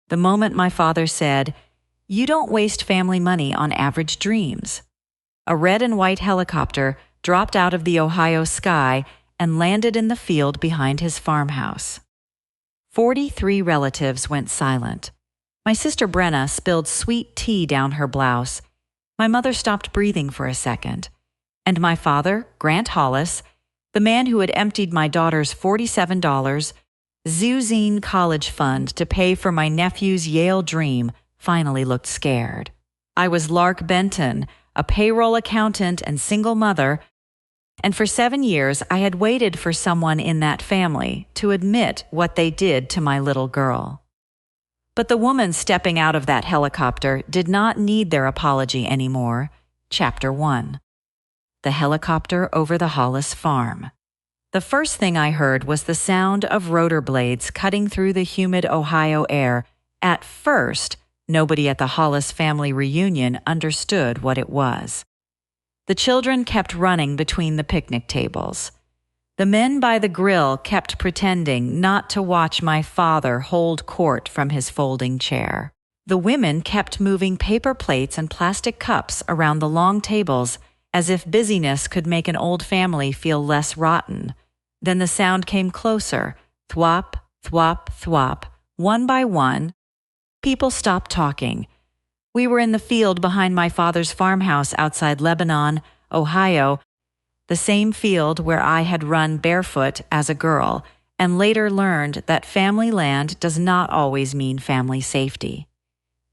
The moment my father said, "You don't waste family money on average dreams." A red and white helicopter dropped out of the Ohio sky and landed in the field behind his farmhouse. 43 relatives went silent. My sister Brenna spilled sweet tea down her blouse. My mother stopped breathing for a second. And my father, Grant Hollis, the man who had emptied my daughter's $47 Zuzine college fund to pay for my nephew's Yale dream, finally looked scared. I was Lark Benton, a payroll accountant and single mother, and for 7 years I had waited for someone in that family to admit what they did to my little girl. But the woman stepping out of that helicopter did not need their apology anymore. Chapter 1. The helicopter over the Hollis farm. The first thing I heard was the sound of rotor blades cutting through the humid Ohio air. At first, nobody at the Hollis family reunion understood what it was. The children kept running between the picnic tables. The men by the grill kept pretending not to watch my father hold court from his folding chair. The women kept moving paper plates and plastic cups around the long tables as if busyness could make an old family feel less rotten. Then the sound came closer, thwop, thwop, thwop, one by one. People stopped talking. We were in the field behind my father's farmhouse outside Lebanon, Ohio, the same field where I had run barefoot as a girl, and later learned that family land does not always mean family safety.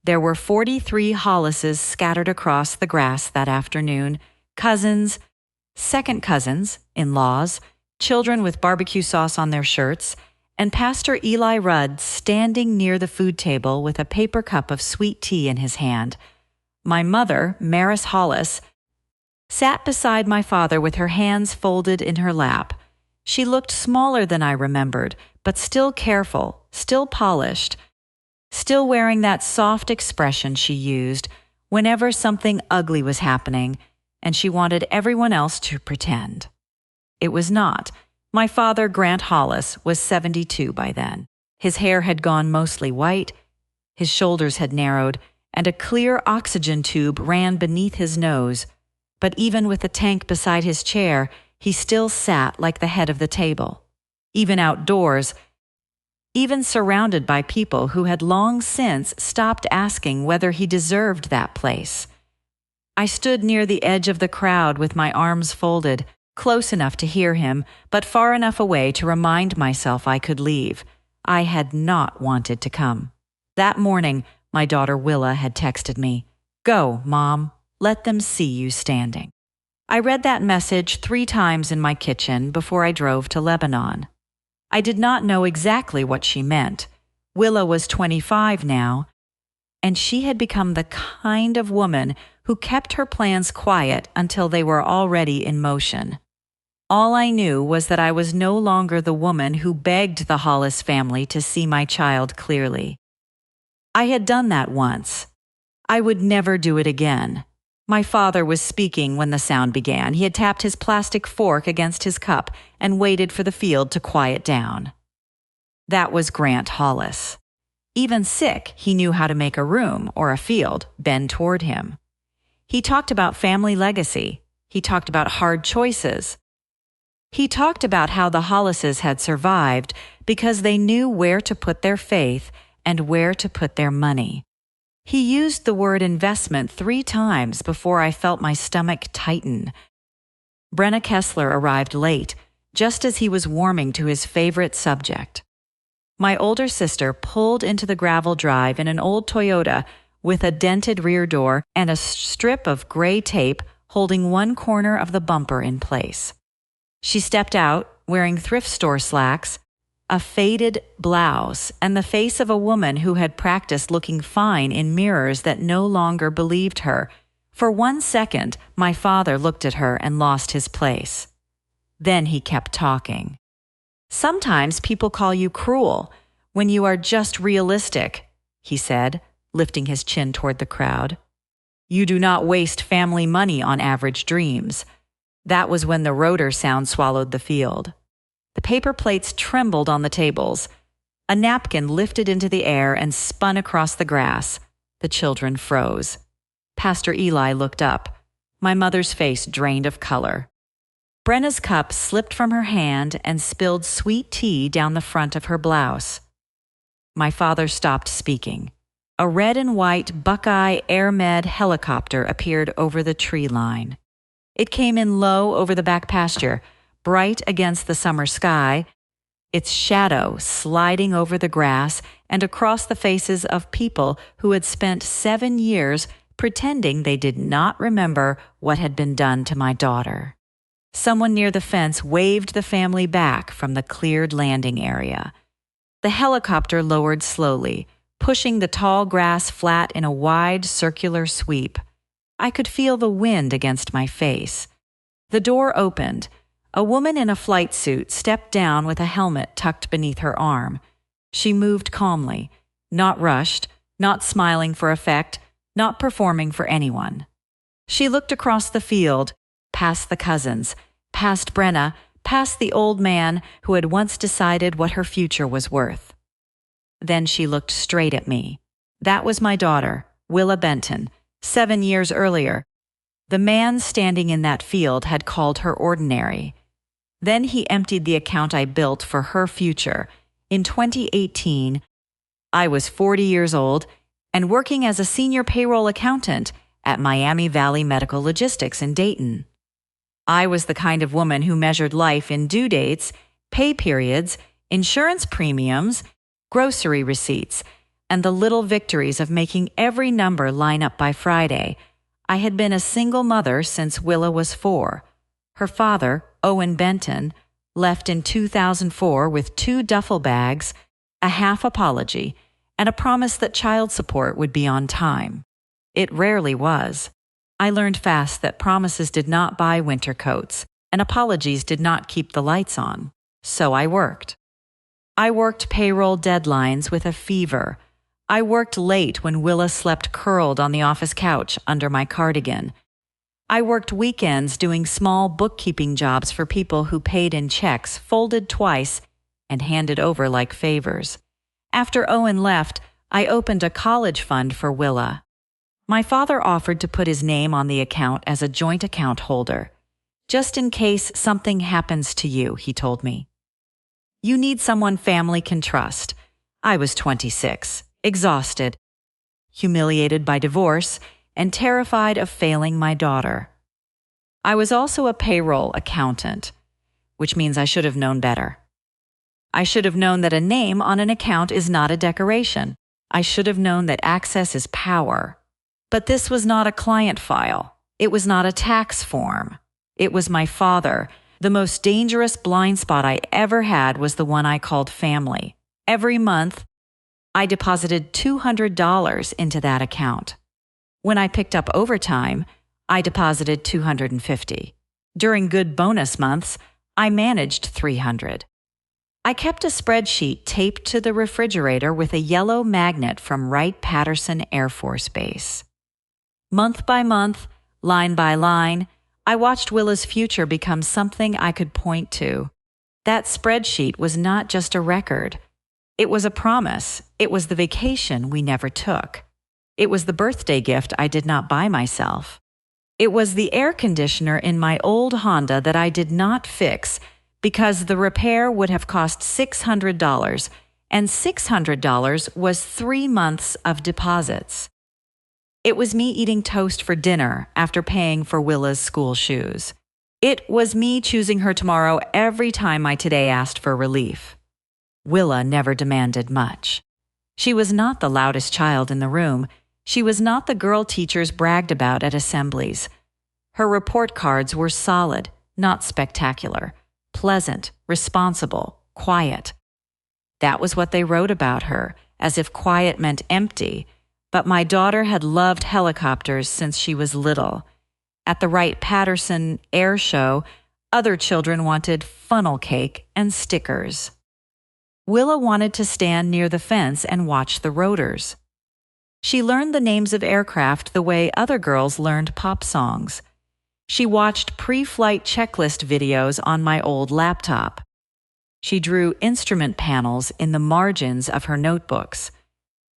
There were 43 Hollises scattered across the grass that afternoon, cousins, second cousins, in-laws, children with barbecue sauce on their shirts, and Pastor Eli Rudd standing near the food table with a paper cup of sweet tea in his hand. My mother, Maris Hollis, sat beside my father with her hands folded in her lap. She looked smaller than I remembered, but still careful, still polished, still wearing that soft expression she used whenever something ugly was happening, and she wanted everyone else to pretend. It was not. My father, Grant Hollis, was 72 by then. His hair had gone mostly white, his shoulders had narrowed, and a clear oxygen tube ran beneath his nose. But even with the tank beside his chair, he still sat like the head of the table. Even outdoors, even surrounded by people who had long since stopped asking whether he deserved that place. I stood near the edge of the crowd with my arms folded, close enough to hear him, but far enough away to remind myself I could leave. I had not wanted to come. That morning, my daughter Willa had texted me, "Go, Mom. Let them see you standing." I read that message 3 times in my kitchen before I drove to Lebanon. I did not know exactly what she meant. Willa was 25 now, and she had become the kind of woman who kept her plans quiet until they were already in motion. All I knew was that I was no longer the woman who begged the Hollis family to see my child clearly. I had done that once. I would never do it again. My father was speaking when the sound began. He had tapped his plastic fork against his cup and waited for the field to quiet down. That was Grant Hollis. Even sick, he knew how to make a room, or a field, bend toward him. He talked about family legacy. He talked about hard choices. He talked about how the Hollises had survived because they knew where to put their faith and where to put their money. He used the word investment 3 times before I felt my stomach tighten. Brenna Kessler arrived late, just as he was warming to his favorite subject. My older sister pulled into the gravel drive in an old Toyota with a dented rear door and a strip of gray tape holding one corner of the bumper in place. She stepped out, wearing thrift store slacks, a faded blouse, and the face of a woman who had practiced looking fine in mirrors that no longer believed her. For 1 second, my father looked at her and lost his place. Then he kept talking. "Sometimes people call you cruel when you are just realistic," he said, lifting his chin toward the crowd. "You do not waste family money on average dreams." That was when the rotor sound swallowed the field. The paper plates trembled on the tables. A napkin lifted into the air and spun across the grass. The children froze. Pastor Eli looked up. My mother's face drained of color. Brenna's cup slipped from her hand and spilled sweet tea down the front of her blouse. My father stopped speaking. A red and white Buckeye Air Med helicopter appeared over the tree line. It came in low over the back pasture, bright against the summer sky, its shadow sliding over the grass and across the faces of people who had spent 7 years pretending they did not remember what had been done to my daughter. Someone near the fence waved the family back from the cleared landing area. The helicopter lowered slowly, pushing the tall grass flat in a wide circular sweep. I could feel the wind against my face. The door opened. A woman in a flight suit stepped down with a helmet tucked beneath her arm. She moved calmly, not rushed, not smiling for effect, not performing for anyone. She looked across the field, past the cousins, past Brenna, past the old man who had once decided what her future was worth. Then she looked straight at me. That was my daughter, Willa Benton, 7 years earlier. The man standing in that field had called her ordinary. Then he emptied the account I built for her future. In 2018, I was 40 years old and working as a senior payroll accountant at Miami Valley Medical Logistics in Dayton. I was the kind of woman who measured life in due dates, pay periods, insurance premiums, grocery receipts, and the little victories of making every number line up by Friday. I had been a single mother since Willa was 4. Her father, Owen Benton, left in 2004 with 2 duffel bags, a half apology, and a promise that child support would be on time. It rarely was. I learned fast that promises did not buy winter coats, and apologies did not keep the lights on. So I worked. I worked payroll deadlines with a fever. I worked late when Willa slept curled on the office couch under my cardigan. I worked weekends doing small bookkeeping jobs for people who paid in checks folded twice and handed over like favors. After Owen left, I opened a college fund for Willa. My father offered to put his name on the account as a joint account holder. Just in case something happens to you, he told me. You need someone family can trust. I was 26, exhausted, humiliated by divorce, and terrified of failing my daughter. I was also a payroll accountant, which means I should have known better. I should have known that a name on an account is not a decoration. I should have known that access is power. But this was not a client file. It was not a tax form. It was my father. The most dangerous blind spot I ever had was the one I called family. Every month, I deposited $200 into that account. When I picked up overtime, I deposited $250. During good bonus months, I managed $300. I kept a spreadsheet taped to the refrigerator with a yellow magnet from Wright-Patterson Air Force Base. Month by month, line by line, I watched Willa's future become something I could point to. That spreadsheet was not just a record. It was a promise. It was the vacation we never took. It was the birthday gift I did not buy myself. It was the air conditioner in my old Honda that I did not fix because the repair would have cost $600, and $600 was 3 months of deposits. It was me eating toast for dinner after paying for Willa's school shoes. It was me choosing her tomorrow every time my today asked for relief. Willa never demanded much. She was not the loudest child in the room. She was not the girl teachers bragged about at assemblies. Her report cards were solid, not spectacular, pleasant, responsible, quiet. That was what they wrote about her, as if quiet meant empty. But my daughter had loved helicopters since she was little. At the Wright-Patterson Air Show, other children wanted funnel cake and stickers. Willa wanted to stand near the fence and watch the rotors. She learned the names of aircraft the way other girls learned pop songs. She watched pre-flight checklist videos on my old laptop. She drew instrument panels in the margins of her notebooks.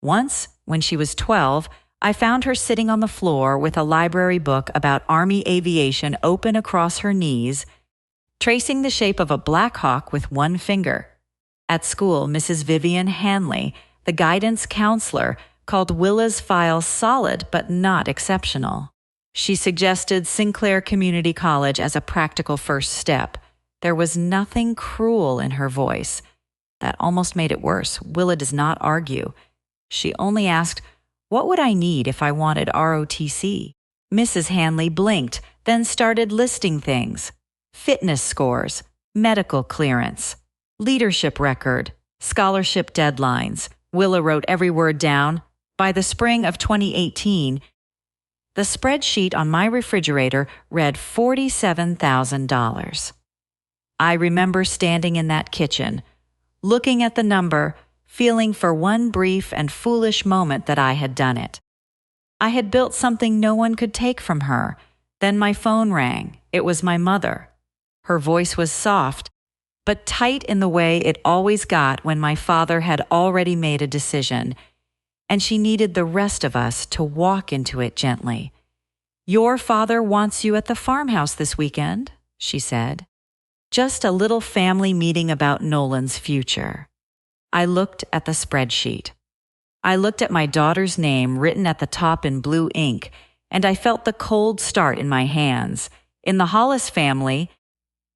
Once, when she was 12, I found her sitting on the floor with a library book about Army aviation open across her knees, tracing the shape of a Black Hawk with one finger. At school, Mrs. Vivian Hanley, the guidance counselor, called Willa's file solid but not exceptional. She suggested Sinclair Community College as a practical first step. There was nothing cruel in her voice. That almost made it worse. Willa does not argue. She only asked, "What would I need if I wanted ROTC?" Mrs. Hanley blinked, then started listing things. Fitness scores, medical clearance, leadership record, scholarship deadlines. Willa wrote every word down. By the spring of 2018, the spreadsheet on my refrigerator read $47,000. I remember standing in that kitchen, looking at the number, feeling for one brief and foolish moment that I had done it. I had built something no one could take from her. Then my phone rang. It was my mother. Her voice was soft, but tight in the way it always got when my father had already made a decision, and she needed the rest of us to walk into it gently. "Your father wants you at the farmhouse this weekend," she said. Just a little family meeting about Nolan's future. I looked at the spreadsheet. I looked at my daughter's name written at the top in blue ink, and I felt the cold start in my hands. In the Hollis family,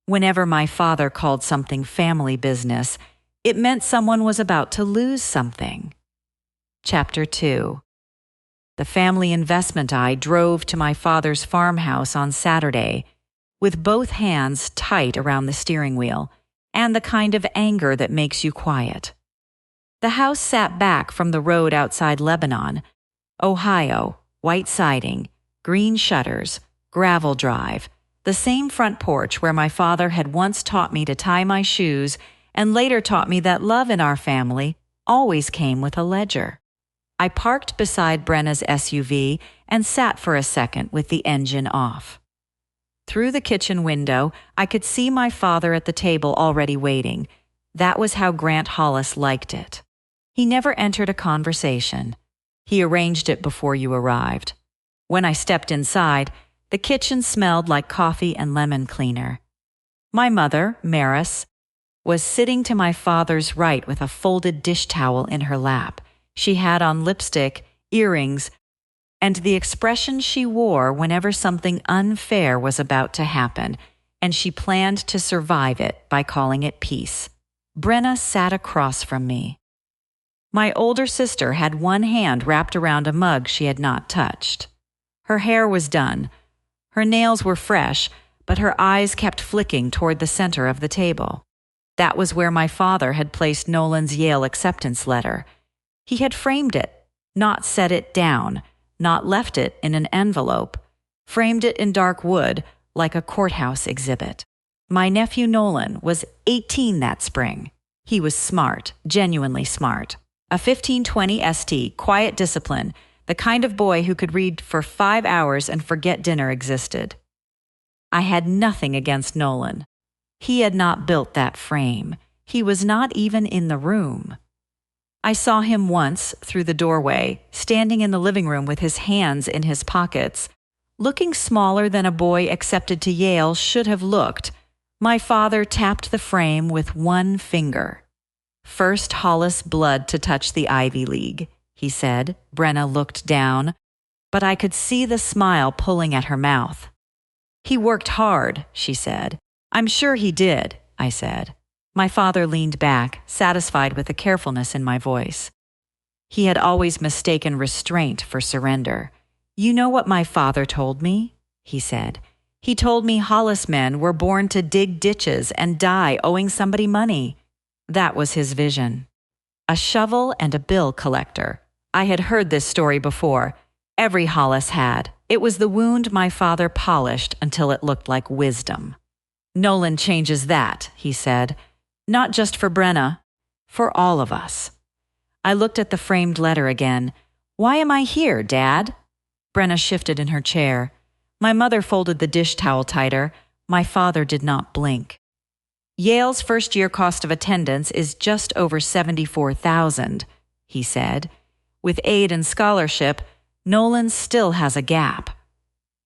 whenever my father called something family business, it meant someone was about to lose something. Chapter 2. The family investment eye drove to my father's farmhouse on Saturday, with both hands tight around the steering wheel, and the kind of anger that makes you quiet. The house sat back from the road outside Lebanon, Ohio, white siding, green shutters, gravel drive, the same front porch where my father had once taught me to tie my shoes and later taught me that love in our family always came with a ledger. I parked beside Brenna's SUV and sat for a second with the engine off. Through the kitchen window, I could see my father at the table already waiting. That was how Grant Hollis liked it. He never entered a conversation. He arranged it before you arrived. When I stepped inside, the kitchen smelled like coffee and lemon cleaner. My mother, Maris, was sitting to my father's right with a folded dish towel in her lap. She had on lipstick, earrings, and the expression she wore whenever something unfair was about to happen, and she planned to survive it by calling it peace. Brenna sat across from me. My older sister had one hand wrapped around a mug she had not touched. Her hair was done. Her nails were fresh, but her eyes kept flicking toward the center of the table. That was where my father had placed Nolan's Yale acceptance letter. He had framed it, not set it down, not left it in an envelope, framed it in dark wood like a courthouse exhibit. My nephew Nolan was 18 that spring. He was smart, genuinely smart. A 1520 ST, quiet discipline, the kind of boy who could read for 5 hours and forget dinner existed. I had nothing against Nolan. He had not built that frame. He was not even in the room. I saw him once through the doorway, standing in the living room with his hands in his pockets, looking smaller than a boy accepted to Yale should have looked. My father tapped the frame with one finger. "First Hollis blood to touch the Ivy League," he said. Brenna looked down, but I could see the smile pulling at her mouth. "He worked hard," she said. "I'm sure he did," I said. My father leaned back, satisfied with the carefulness in my voice. He had always mistaken restraint for surrender. "You know what my father told me?" he said. "He told me Hollis men were born to dig ditches and die owing somebody money." That was his vision. A shovel and a bill collector. I had heard this story before. Every Hollis had. It was the wound my father polished until it looked like wisdom. "Nolan changes that," he said. "Not just for Brenna, for all of us." I looked at the framed letter again. "Why am I here, Dad?" Brenna shifted in her chair. My mother folded the dish towel tighter. My father did not blink. Yale's first-year cost of attendance is just over $74,000, he said. With aid and scholarship, Nolan still has a gap.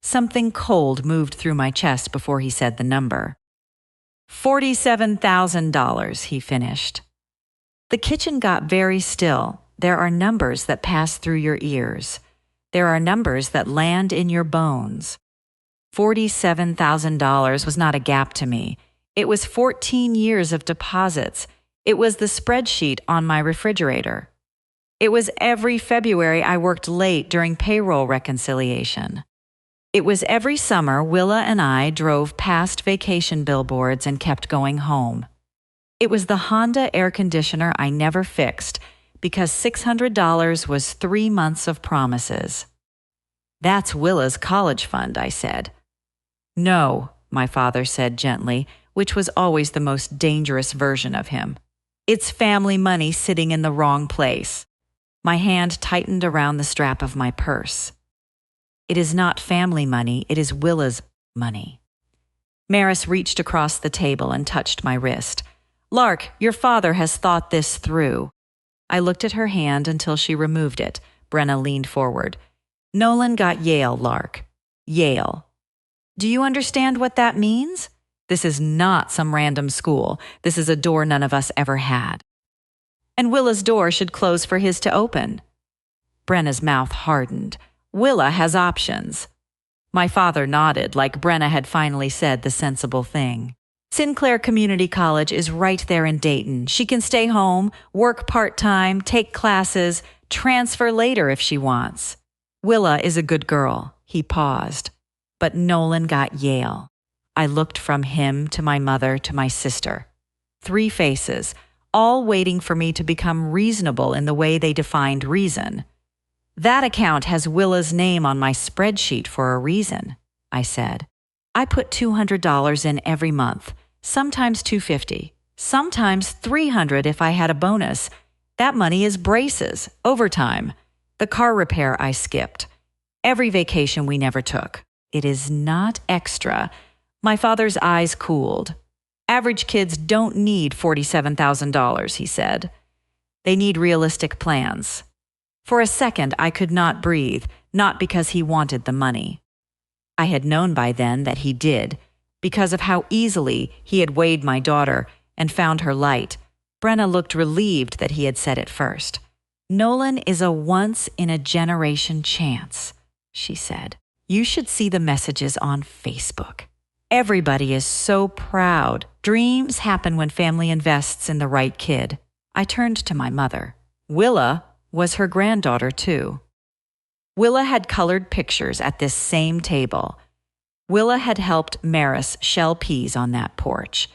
Something cold moved through my chest before he said the number. $47,000, he finished. The kitchen got very still. There are numbers that pass through your ears. There are numbers that land in your bones. $47,000 was not a gap to me. It was 14 years of deposits. It was the spreadsheet on my refrigerator. It was every February I worked late during payroll reconciliation. It was every summer Willa and I drove past vacation billboards and kept going home. It was the Honda air conditioner I never fixed because $600 was 3 months of promises. That's Willa's college fund, I said. No, my father said gently, which was always the most dangerous version of him. It's family money sitting in the wrong place. My hand tightened around the strap of my purse. It is not family money, it is Willa's money. Maris reached across the table and touched my wrist. Lark, your father has thought this through. I looked at her hand until she removed it. Brenna leaned forward. Nolan got Yale, Lark. Yale. Do you understand what that means? This is not some random school. This is a door none of us ever had. And Willa's door should close for his to open. Brenna's mouth hardened. Willa has options. My father nodded, like Brenna had finally said the sensible thing. Sinclair Community College is right there in Dayton. She can stay home, work part-time, take classes, transfer later if she wants. Willa is a good girl. He paused. But Nolan got Yale. I looked from him to my mother to my sister. 3 faces, all waiting for me to become reasonable in the way they defined reason. That account has Willa's name on my spreadsheet for a reason, I said. I put $200 in every month, sometimes $250, sometimes $300 if I had a bonus. That money is braces, overtime, the car repair I skipped, every vacation we never took. It is not extra. My father's eyes cooled. Average kids don't need $47,000, he said. They need realistic plans. For a second, I could not breathe, not because he wanted the money. I had known by then that he did, because of how easily he had weighed my daughter and found her light. Brenna looked relieved that he had said it first. Nolan is a once-in-a-generation chance, she said. You should see the messages on Facebook. Everybody is so proud. Dreams happen when family invests in the right kid. I turned to my mother. Willa was her granddaughter, too. Willa had colored pictures at this same table. Willa had helped Maris shell peas on that porch.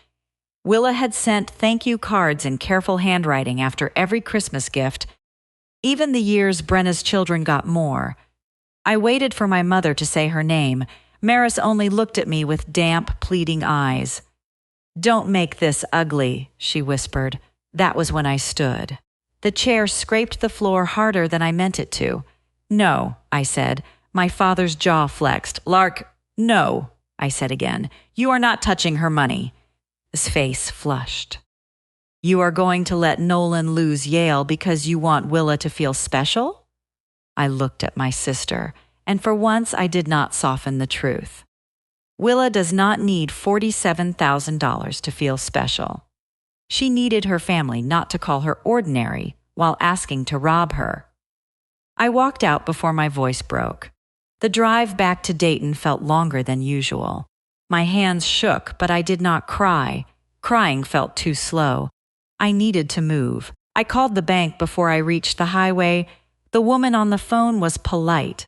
Willa had sent thank you cards in careful handwriting after every Christmas gift, even the years Brenna's children got more. I waited for my mother to say her name. Maris only looked at me with damp, pleading eyes. Don't make this ugly, she whispered. That was when I stood. The chair scraped the floor harder than I meant it to. No, I said. My father's jaw flexed. Lark, no, I said again. You are not touching her money. His face flushed. You are going to let Nolan lose Yale because you want Willa to feel special? I looked at my sister, and for once I did not soften the truth. Willa does not need $47,000 to feel special. She needed her family not to call her ordinary while asking to rob her. I walked out before my voice broke. The drive back to Dayton felt longer than usual. My hands shook, but I did not cry. Crying felt too slow. I needed to move. I called the bank before I reached the highway. The woman on the phone was polite.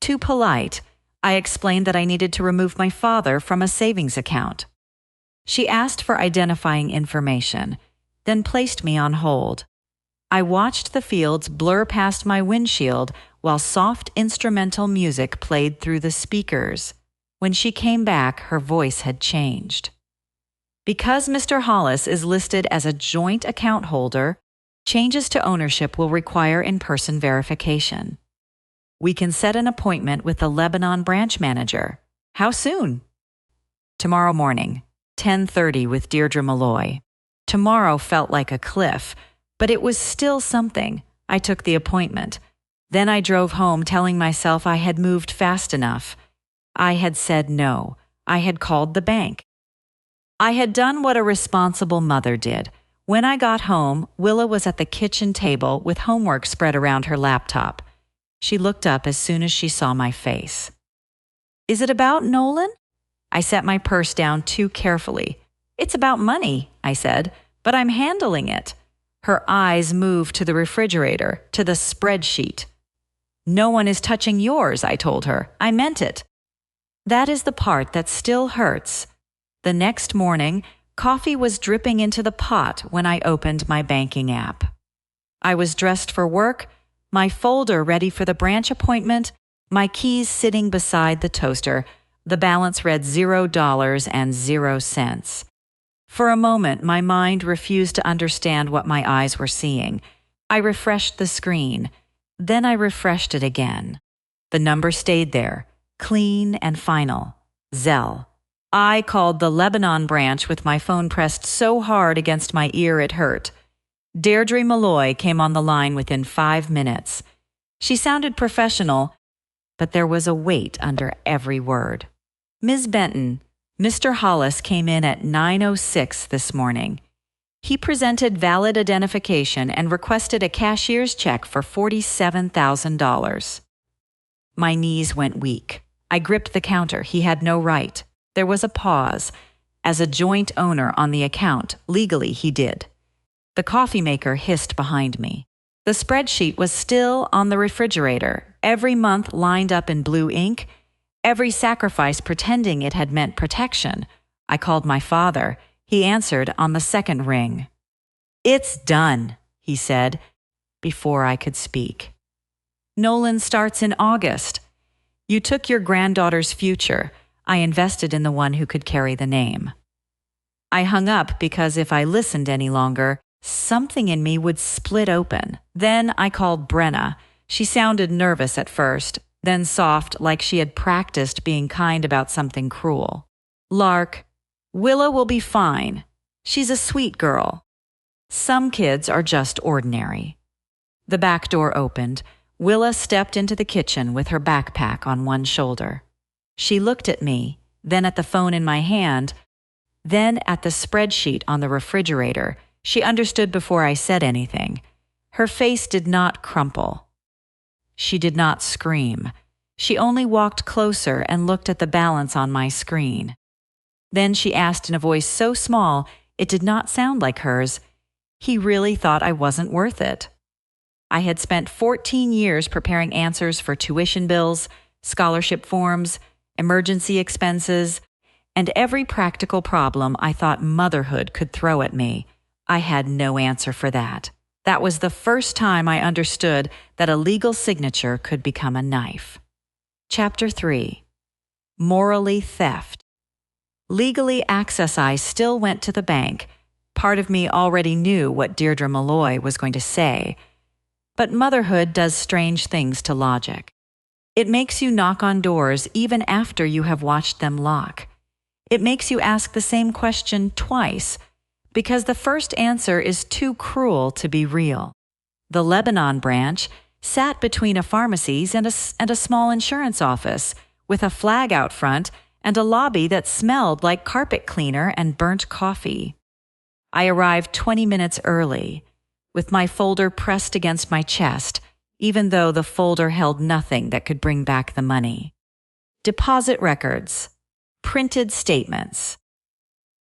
Too polite. I explained that I needed to remove my father from a savings account. She asked for identifying information, then placed me on hold. I watched the fields blur past my windshield while soft instrumental music played through the speakers. When she came back, her voice had changed. Because Mr. Hollis is listed as a joint account holder, changes to ownership will require in-person verification. We can set an appointment with the Lebanon branch manager. How soon? Tomorrow morning, 10:30 with Deirdre Malloy. Tomorrow felt like a cliff, but it was still something. I took the appointment. Then I drove home telling myself I had moved fast enough. I had said no. I had called the bank. I had done what a responsible mother did. When I got home, Willa was at the kitchen table with homework spread around her laptop. She looked up as soon as she saw my face. "Is it about Nolan?" I set my purse down too carefully. "It's about money," I said, "but I'm handling it." Her eyes moved to the refrigerator, to the spreadsheet. "No one is touching yours," I told her. I meant it. That is the part that still hurts. The next morning, coffee was dripping into the pot when I opened my banking app. I was dressed for work, my folder ready for the branch appointment, my keys sitting beside the toaster. The balance read $0.00. For a moment, my mind refused to understand what my eyes were seeing. I refreshed the screen. Then I refreshed it again. The number stayed there, clean and final. Zelle. I called the Lebanon branch with my phone pressed so hard against my ear it hurt. Deirdre Malloy came on the line within 5 minutes. She sounded professional, but there was a weight under every word. "Ms. Benton, Mr. Hollis came in at 9:06 this morning. He presented valid identification and requested a cashier's check for $47,000. My knees went weak. I gripped the counter. He had no right. There was a pause. As a joint owner on the account, legally he did. The coffee maker hissed behind me. The spreadsheet was still on the refrigerator, every month lined up in blue ink, every sacrifice pretending it had meant protection. I called my father. He answered on the second ring. "It's done," he said, before I could speak. "Nolan starts in August. You took your granddaughter's future. I invested in the one who could carry the name." I hung up because if I listened any longer, something in me would split open. Then I called Brenna. She sounded nervous at first, then soft, like she had practiced being kind about something cruel. "Lark, Willa will be fine. She's a sweet girl. Some kids are just ordinary." The back door opened. Willa stepped into the kitchen with her backpack on one shoulder. She looked at me, then at the phone in my hand, then at the spreadsheet on the refrigerator. She understood before I said anything. Her face did not crumple. She did not scream. She only walked closer and looked at the balance on my screen. Then she asked in a voice so small it did not sound like hers, "He really thought I wasn't worth it." I had spent 14 years preparing answers for tuition bills, scholarship forms, emergency expenses, and every practical problem I thought motherhood could throw at me. I had no answer for that. That was the first time I understood that a legal signature could become a knife. Chapter 3. Morally Theft. Legally, Access I still went to the bank. Part of me already knew what Deirdre Malloy was going to say. But motherhood does strange things to logic. It makes you knock on doors even after you have watched them lock. It makes you ask the same question twice, because the first answer is too cruel to be real. The Lebanon branch sat between a pharmacy's and a small insurance office, with a flag out front and a lobby that smelled like carpet cleaner and burnt coffee. I arrived 20 minutes early, with my folder pressed against my chest, even though the folder held nothing that could bring back the money. Deposit records, printed statements,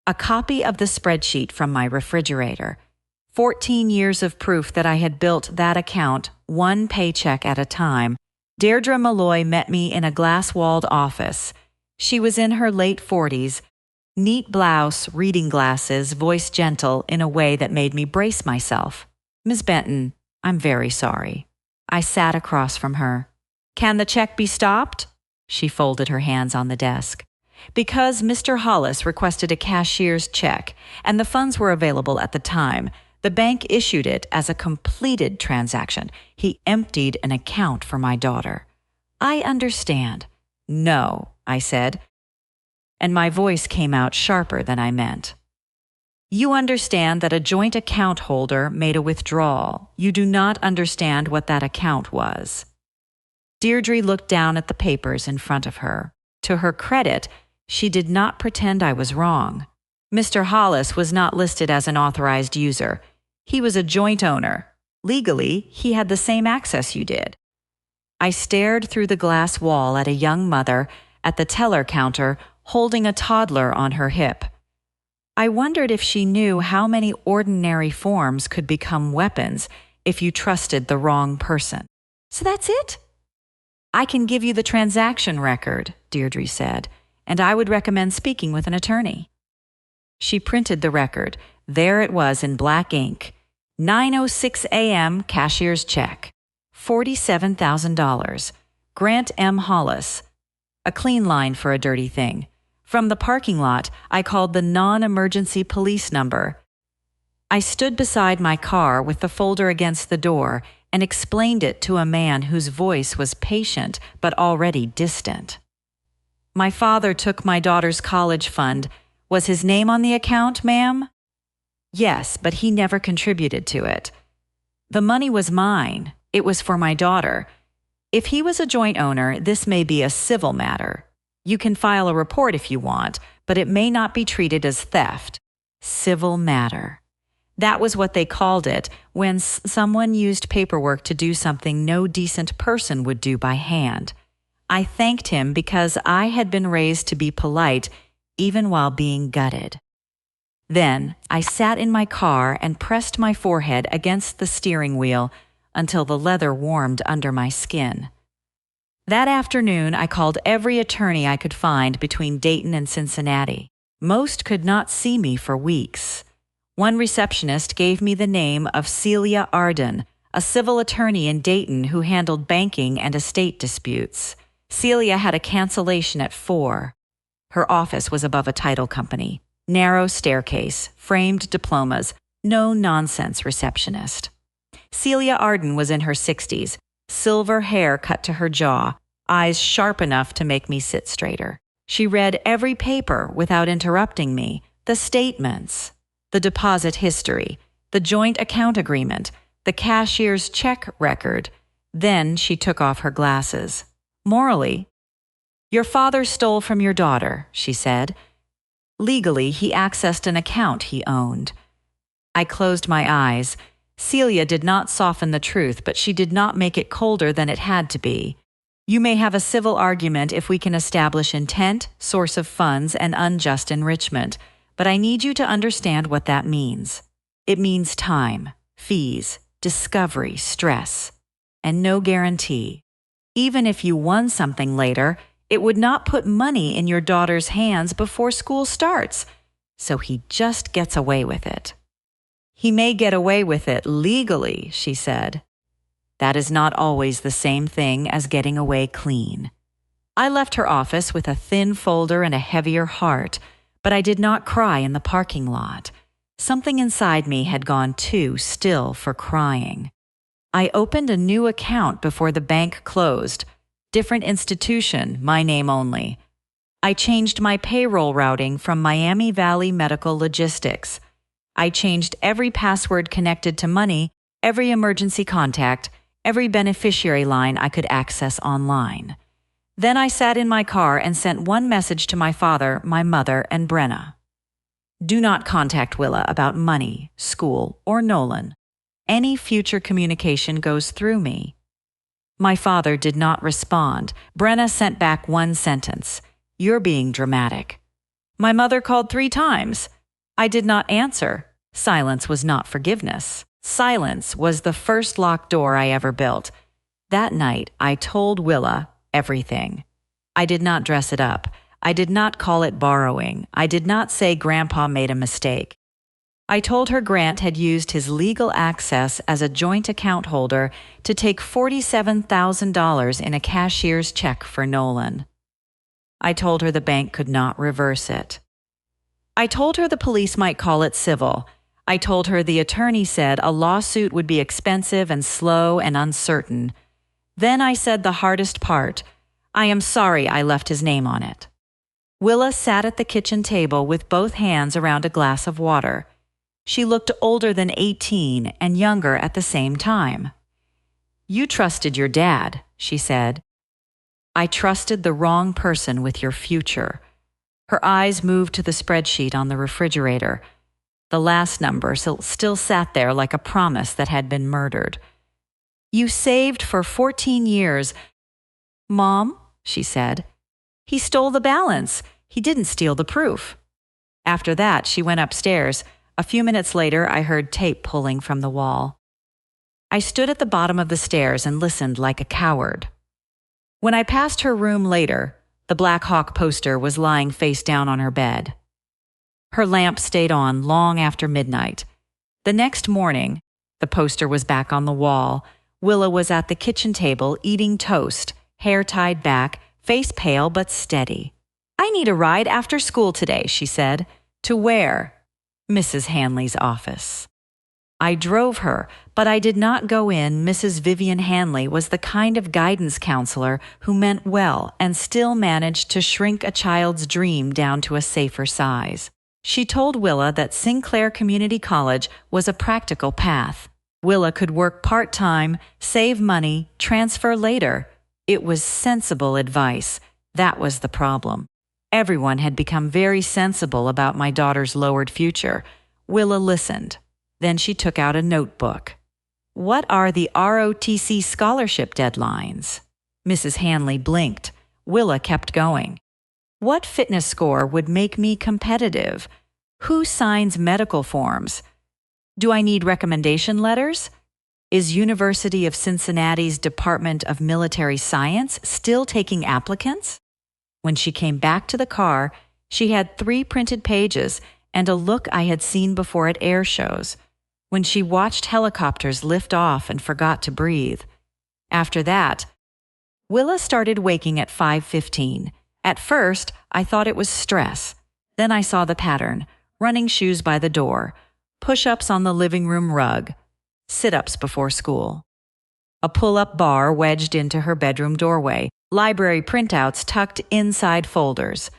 a copy of the spreadsheet from my refrigerator, 14 years of proof that I had built that account one paycheck at a time. Deirdre Malloy met me in a glass-walled office. She was in her late 40s, neat blouse, reading glasses, voice gentle in a way that made me brace myself. "Ms. Benton, I'm very sorry." I sat across from her. "Can the check be stopped?" She folded her hands on the desk. "Because Mr. Hollis requested a cashier's check, and the funds were available at the time, the bank issued it as a completed transaction. He emptied an account for my daughter." "I understand." "No," I said. and my voice came out sharper than I meant. You understand that a joint account holder made a withdrawal. You do not understand what that account was. Deirdre looked down at the papers in front of her. To her credit, she did not pretend I was wrong. Mr. Hollis was not listed as an authorized user. He was a joint owner. Legally, he had the same access you did. I stared through the glass wall at a young mother at the teller counter holding a toddler on her hip. I wondered if she knew how many ordinary forms could become weapons if you trusted the wrong person. So that's it? I can give you the transaction record, Deirdre said, and I would recommend speaking with an attorney. She printed the record. There it was in black ink. 9:06 a.m. cashier's check. $47,000. Grant M. Hollis. A clean line for a dirty thing. From the parking lot, I called the non-emergency police number. I stood beside my car with the folder against the door and explained it to a man whose voice was patient but already distant. My father took my daughter's college fund. Was his name on the account, ma'am? Yes, but he never contributed to it. The money was mine. It was for my daughter. If he was a joint owner, this may be a civil matter. You can file a report if you want, but it may not be treated as theft. Civil matter. That was what they called it when someone used paperwork to do something no decent person would do by hand. I thanked him because I had been raised to be polite even while being gutted. Then I sat in my car and pressed my forehead against the steering wheel until the leather warmed under my skin. That afternoon, I called every attorney I could find between Dayton and Cincinnati. Most could not see me for weeks. One receptionist gave me the name of Celia Arden, a civil attorney in Dayton who handled banking and estate disputes. Celia had a cancellation at 4. Her office was above a title company. Narrow staircase, framed diplomas, no-nonsense receptionist. Celia Arden was in her 60s, silver hair cut to her jaw, eyes sharp enough to make me sit straighter. She read every paper without interrupting me, the statements, the deposit history, the joint account agreement, the cashier's check record. Then she took off her glasses. Morally, your father stole from your daughter, she said. Legally, he accessed an account he owned. I closed my eyes. Celia did not soften the truth, but she did not make it colder than it had to be. You may have a civil argument if we can establish intent, source of funds, and unjust enrichment, but I need you to understand what that means. It means time, fees, discovery, stress, and no guarantee. Even if you won something later, it would not put money in your daughter's hands before school starts, so he just gets away with it. He may get away with it legally, she said. That is not always the same thing as getting away clean. I left her office with a thin folder and a heavier heart, but I did not cry in the parking lot. Something inside me had gone too still for crying. I opened a new account before the bank closed. Different institution, my name only. I changed my payroll routing from Miami Valley Medical Logistics. I changed every password connected to money, every emergency contact, every beneficiary line I could access online. Then I sat in my car and sent one message to my father, my mother, and Brenna. Do not contact Willa about money, school, or Nolan. Any future communication goes through me. My father did not respond. Brenna sent back one sentence. You're being dramatic. My mother called 3 times. I did not answer. Silence was not forgiveness. Silence was the first locked door I ever built. That night, I told Willa everything. I did not dress it up. I did not call it borrowing. I did not say Grandpa made a mistake. I told her Grant had used his legal access as a joint account holder to take $47,000 in a cashier's check for Nolan. I told her the bank could not reverse it. I told her the police might call it civil. I told her the attorney said a lawsuit would be expensive and slow and uncertain. Then I said the hardest part. I am sorry I left his name on it. Willa sat at the kitchen table with both hands around a glass of water. She looked older than 18 and younger at the same time. "You trusted your dad," she said. "I trusted the wrong person with your future." Her eyes moved to the spreadsheet on the refrigerator. The last number still sat there like a promise that had been murdered. "You saved for 14 years. "Mom," she said, "he stole the balance. He didn't steal the proof." After that, she went upstairs. A few minutes later, I heard tape pulling from the wall. I stood at the bottom of the stairs and listened like a coward. When I passed her room later, the Black Hawk poster was lying face down on her bed. Her lamp stayed on long after midnight. The next morning, the poster was back on the wall. Willa was at the kitchen table eating toast, hair tied back, face pale but steady. "I need a ride after school today," she said. "To where?" "Mrs. Hanley's office." I drove her, but I did not go in. Mrs. Vivian Hanley was the kind of guidance counselor who meant well and still managed to shrink a child's dream down to a safer size. She told Willa that Sinclair Community College was a practical path. Willa could work part-time, save money, transfer later. It was sensible advice. That was the problem. Everyone had become very sensible about my daughter's lowered future. Willa listened. Then she took out a notebook. "What are the ROTC scholarship deadlines?" Mrs. Hanley blinked. Willa kept going. "What fitness score would make me competitive? Who signs medical forms? Do I need recommendation letters? Is University of Cincinnati's Department of Military Science still taking applicants?" When she came back to the car, she had 3 printed pages and a look I had seen before at air shows, when she watched helicopters lift off and forgot to breathe. After that, Willa started waking at 5:15. At first, I thought it was stress. Then I saw the pattern: running shoes by the door, push-ups on the living room rug, sit-ups before school. A pull-up bar wedged into her bedroom doorway, library printouts tucked inside folders,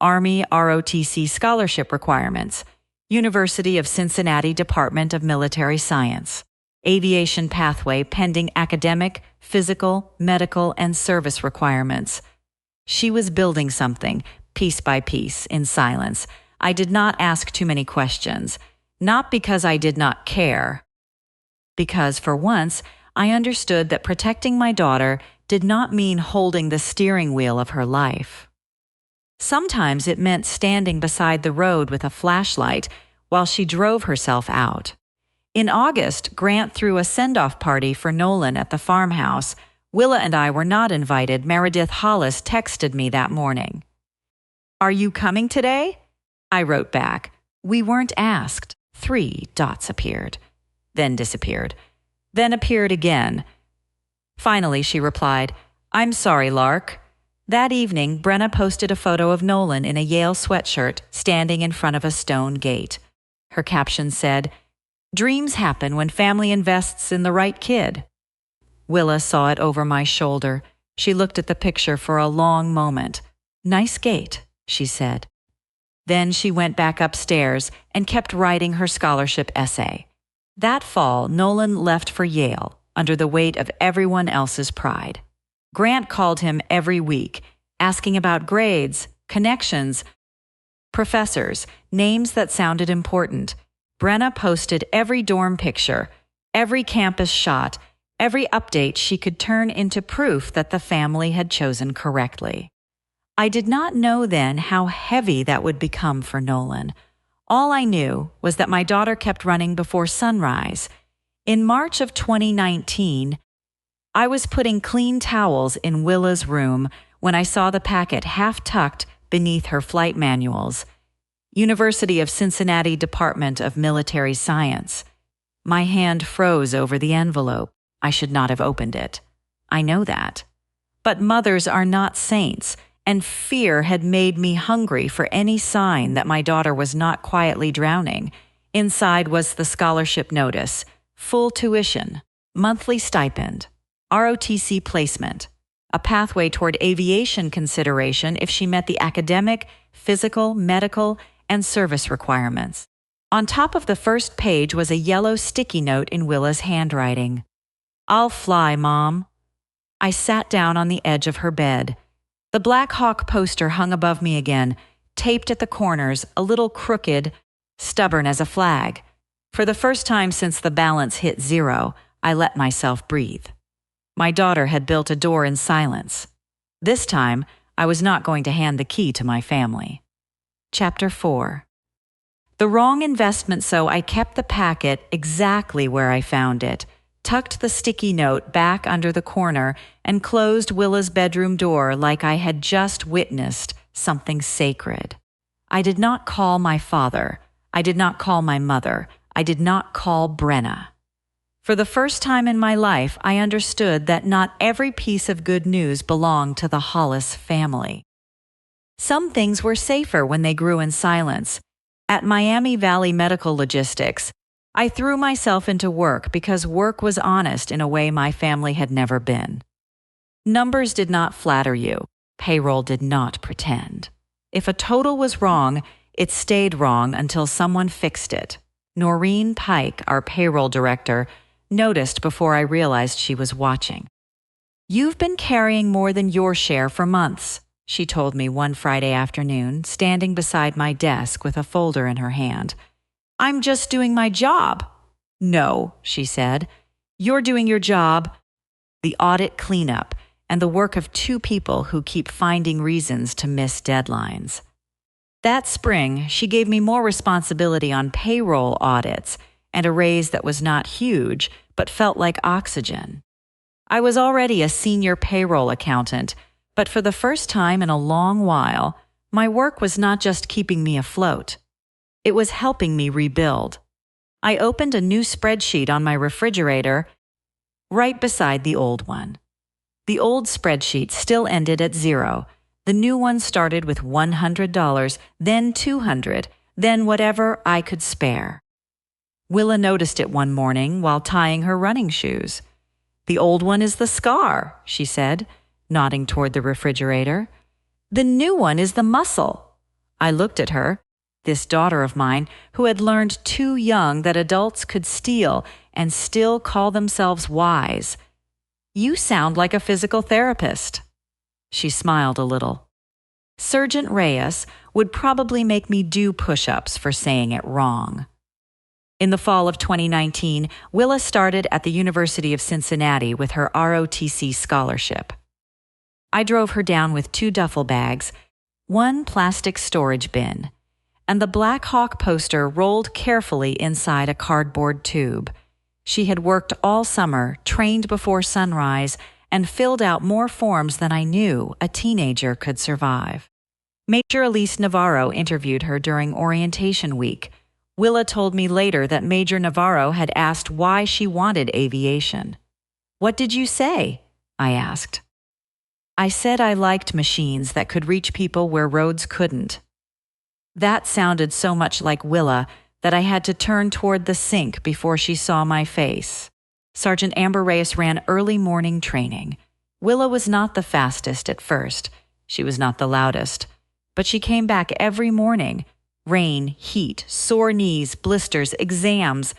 Army ROTC scholarship requirements, University of Cincinnati Department of Military Science, aviation pathway pending academic, physical, medical, and service requirements. She was building something, piece by piece, in silence. I did not ask too many questions, not because I did not care, because for once I understood that protecting my daughter did not mean holding the steering wheel of her life. Sometimes it meant standing beside the road with a flashlight while she drove herself out. In August, Grant threw a send-off party for Nolan at the farmhouse. Willa and I were not invited. Meredith Hollis texted me that morning. "Are you coming today?" I wrote back. "We weren't asked." 3 dots appeared, then disappeared, then appeared again. Finally, she replied, "I'm sorry, Lark." That evening, Brenna posted a photo of Nolan in a Yale sweatshirt standing in front of a stone gate. Her caption said, "Dreams happen when family invests in the right kid." Willa saw it over my shoulder. She looked at the picture for a long moment. "Nice gate," she said. Then she went back upstairs and kept writing her scholarship essay. That fall, Nolan left for Yale under the weight of everyone else's pride. Grant called him every week, asking about grades, connections, professors, names that sounded important. Brenna posted every dorm picture, every campus shot, every update she could turn into proof that the family had chosen correctly. I did not know then how heavy that would become for Nolan. All I knew was that my daughter kept running before sunrise. In March of 2019, I was putting clean towels in Willa's room when I saw the packet half tucked beneath her flight manuals. University of Cincinnati Department of Military Science. My hand froze over the envelope. I should not have opened it. I know that. But mothers are not saints, and fear had made me hungry for any sign that my daughter was not quietly drowning. Inside was the scholarship notice: full tuition, monthly stipend, ROTC placement, a pathway toward aviation consideration if she met the academic, physical, medical, and service requirements. On top of the first page was a yellow sticky note in Willa's handwriting. "I'll fly, Mom." I sat down on the edge of her bed. The Black Hawk poster hung above me again, taped at the corners, a little crooked, stubborn as a flag. For the first time since the balance hit 0, I let myself breathe. My daughter had built a door in silence. This time, I was not going to hand the key to my family. Chapter 4. The wrong investment, so I kept the packet exactly where I found it, tucked the sticky note back under the corner, and closed Willa's bedroom door like I had just witnessed something sacred. I did not call my father. I did not call my mother. I did not call Brenna. For the first time in my life, I understood that not every piece of good news belonged to the Hollis family. Some things were safer when they grew in silence. At Miami Valley Medical Logistics, I threw myself into work because work was honest in a way my family had never been. Numbers did not flatter you. Payroll did not pretend. If a total was wrong, it stayed wrong until someone fixed it. Noreen Pike, our payroll director, noticed before I realized she was watching. "You've been carrying more than your share for months," she told me one Friday afternoon, standing beside my desk with a folder in her hand. "I'm just doing my job." "No," she said. "You're doing your job, the audit cleanup, and the work of 2 people who keep finding reasons to miss deadlines." That spring, she gave me more responsibility on payroll audits and a raise that was not huge, but felt like oxygen. I was already a senior payroll accountant, but for the first time in a long while, my work was not just keeping me afloat. It was helping me rebuild. I opened a new spreadsheet on my refrigerator right beside the old one. The old spreadsheet still ended at 0. The new one started with $100, then $200, then whatever I could spare. Willa noticed it one morning while tying her running shoes. "The old one is the scar," she said, nodding toward the refrigerator. "The new one is the muscle." I looked at her, this daughter of mine who had learned too young that adults could steal and still call themselves wise. "You sound like a physical therapist." She smiled a little. Sergeant Reyes would probably make me do push-ups for saying it wrong. In the fall of 2019, Willa started at the University of Cincinnati with her ROTC scholarship. I drove her down with 2 duffel bags, 1 plastic storage bin, and the Black Hawk poster rolled carefully inside a cardboard tube. She had worked all summer, trained before sunrise, and filled out more forms than I knew a teenager could survive. Major Elise Navarro interviewed her during orientation week. Willa told me later that Major Navarro had asked why she wanted aviation. "What did you say?" I asked. "I said I liked machines that could reach people where roads couldn't." That sounded so much like Willa that I had to turn toward the sink before she saw my face. Sergeant Amber Reyes ran early morning training. Willa was not the fastest at first. She was not the loudest. But she came back every morning. Rain, heat, sore knees, blisters, exams.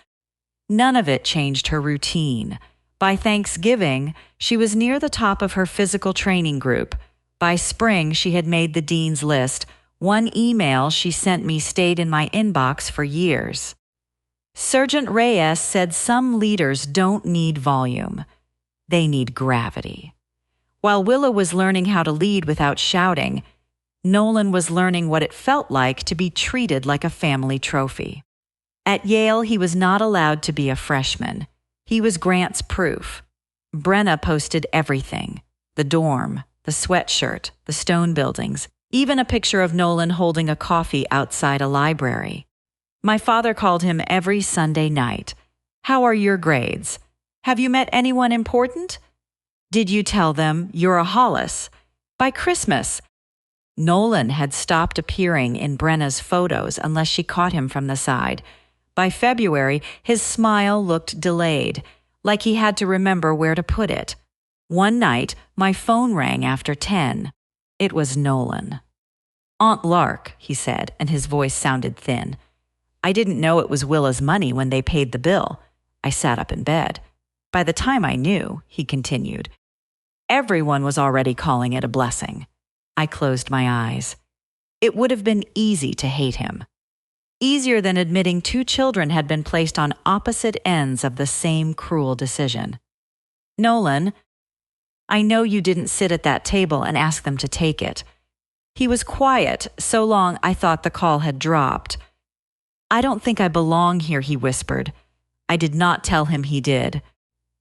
None of it changed her routine. By Thanksgiving, she was near the top of her physical training group. By spring, she had made the dean's list. One email she sent me stayed in my inbox for years. Sergeant Reyes said some leaders don't need volume. They need gravity. While Willa was learning how to lead without shouting, Nolan was learning what it felt like to be treated like a family trophy. At Yale, he was not allowed to be a freshman. He was Grant's proof. Brenna posted everything: the dorm, the sweatshirt, the stone buildings, even a picture of Nolan holding a coffee outside a library. My father called him every Sunday night. "How are your grades? Have you met anyone important? Did you tell them you're a Hollis? By Christmas." Nolan had stopped appearing in Brenna's photos unless she caught him from the side. By February, his smile looked delayed, like he had to remember where to put it. One night, my phone rang after 10. It was Nolan. "Aunt Lark," he said, and his voice sounded thin. "I didn't know it was Willa's money when they paid the bill." I sat up in bed. "By the time I knew," he continued, "everyone was already calling it a blessing." I closed my eyes. It would have been easy to hate him. Easier than admitting 2 children had been placed on opposite ends of the same cruel decision. "Nolan, I know you didn't sit at that table and ask them to take it." He was quiet so long I thought the call had dropped. "I don't think I belong here," he whispered. I did not tell him he did.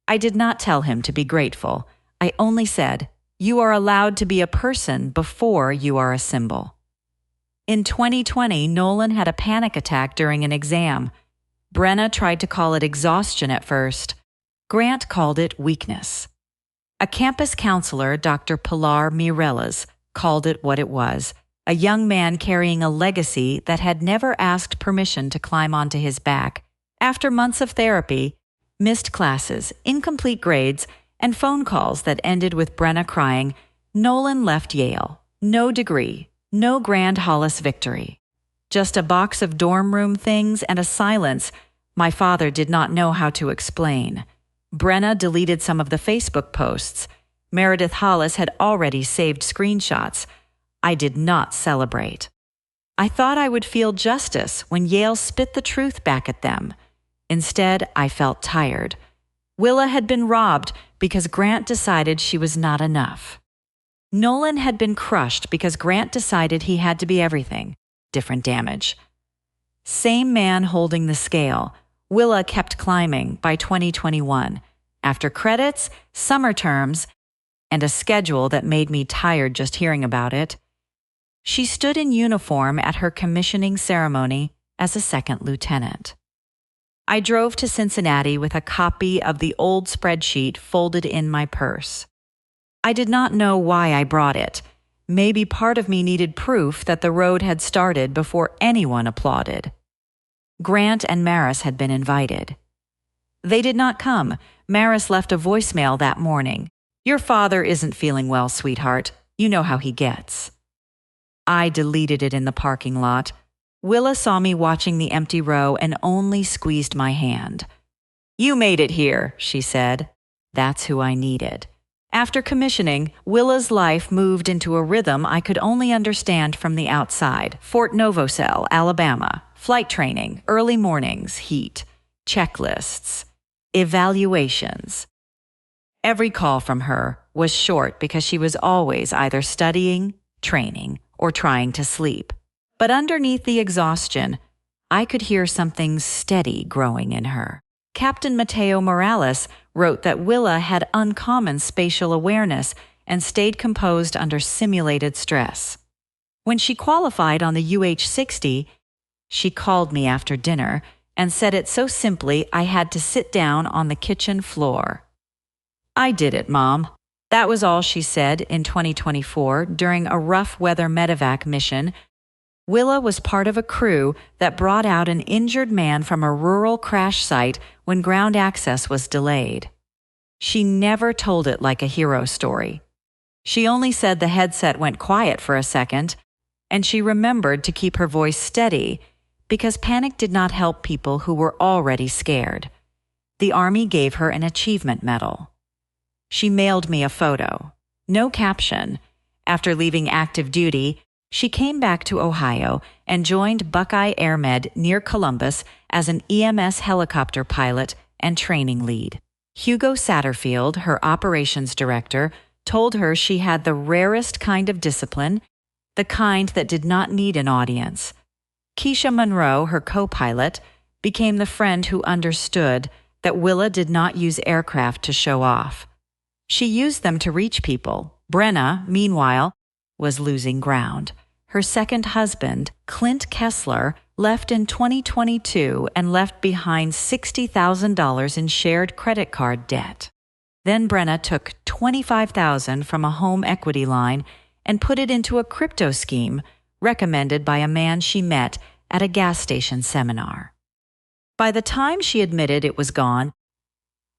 I did not tell him to be grateful. I only said, "You are allowed to be a person before you are a symbol." In 2020, Nolan had a panic attack during an exam. Brenna tried to call it exhaustion at first. Grant called it weakness. A campus counselor, Dr. Pilar Mireles, called it what it was, a young man carrying a legacy that had never asked permission to climb onto his back. After months of therapy, missed classes, incomplete grades, and phone calls that ended with Brenna crying, Nolan left Yale. No degree, no Grant Hollis victory. Just a box of dorm room things and a silence my father did not know how to explain. Brenna deleted some of the Facebook posts. Meredith Hollis had already saved screenshots. I did not celebrate. I thought I would feel justice when Yale spit the truth back at them. Instead, I felt tired. Willa had been robbed because Grant decided she was not enough. Nolan had been crushed because Grant decided he had to be everything. Different damage. Same man holding the scale. Willa kept climbing by 2021. After credits, summer terms, and a schedule that made me tired just hearing about it, she stood in uniform at her commissioning ceremony as a second lieutenant. I drove to Cincinnati with a copy of the old spreadsheet folded in my purse. I did not know why I brought it. Maybe part of me needed proof that the road had started before anyone applauded. Grant and Maris had been invited. They did not come. Maris left a voicemail that morning. "Your father isn't feeling well, sweetheart. You know how he gets." I deleted it in the parking lot. Willa saw me watching the empty row and only squeezed my hand. "You made it here," she said. That's who I needed. After commissioning, Willa's life moved into a rhythm I could only understand from the outside. Fort Novosel, Alabama. Flight training, early mornings, heat, checklists, evaluations. Every call from her was short because she was always either studying, training, or trying to sleep. But underneath the exhaustion, I could hear something steady growing in her. Captain Mateo Morales wrote that Willa had uncommon spatial awareness and stayed composed under simulated stress. When she qualified on the UH-60, she called me after dinner and said it so simply I had to sit down on the kitchen floor. "I did it, Mom." That was all she said in 2024 during a rough weather medevac mission. Willa was part of a crew that brought out an injured man from a rural crash site when ground access was delayed. She never told it like a hero story. She only said the headset went quiet for a second, and she remembered to keep her voice steady because panic did not help people who were already scared. The Army gave her an achievement medal. She mailed me a photo. No caption. After leaving active duty, she came back to Ohio and joined Buckeye AirMed near Columbus as an EMS helicopter pilot and training lead. Hugo Satterfield, her operations director, told her she had the rarest kind of discipline, the kind that did not need an audience. Keisha Monroe, her co-pilot, became the friend who understood that Willa did not use aircraft to show off. She used them to reach people. Brenna, meanwhile, was losing ground. Her second husband, Clint Kessler, left in 2022 and left behind $60,000 in shared credit card debt. Then Brenna took $25,000 from a home equity line and put it into a crypto scheme recommended by a man she met at a gas station seminar. By the time she admitted it was gone,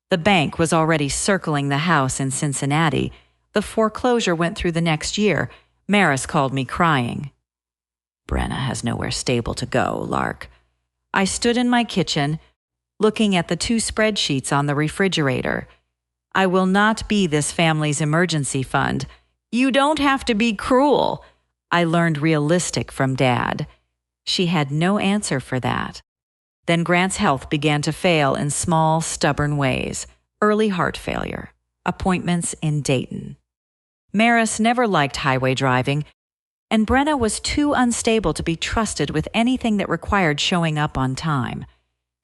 The bank was already circling the house in Cincinnati. The foreclosure went through the next year. Maris called me crying. Brenna has nowhere stable to go, Lark. I stood in my kitchen, looking at the 2 spreadsheets on the refrigerator. I will not be this family's emergency fund. You don't have to be cruel. I learned realistic from Dad. She had no answer for that. Then Grant's health began to fail in small, stubborn ways. Early heart failure. Appointments in Dayton. Maris never liked highway driving, and Brenna was too unstable to be trusted with anything that required showing up on time.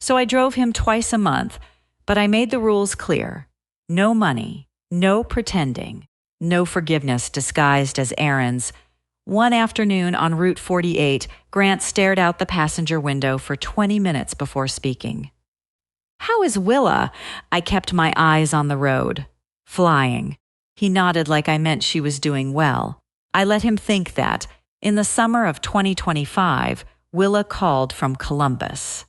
So I drove him twice a month, but I made the rules clear. No money, no pretending, no forgiveness disguised as errands. One afternoon on Route 48, Grant stared out the passenger window for 20 minutes before speaking. "How is Willa?" I kept my eyes on the road. "Flying." He nodded like I meant she was doing well. I let him think that, in the summer of 2025, Willa called from Columbus.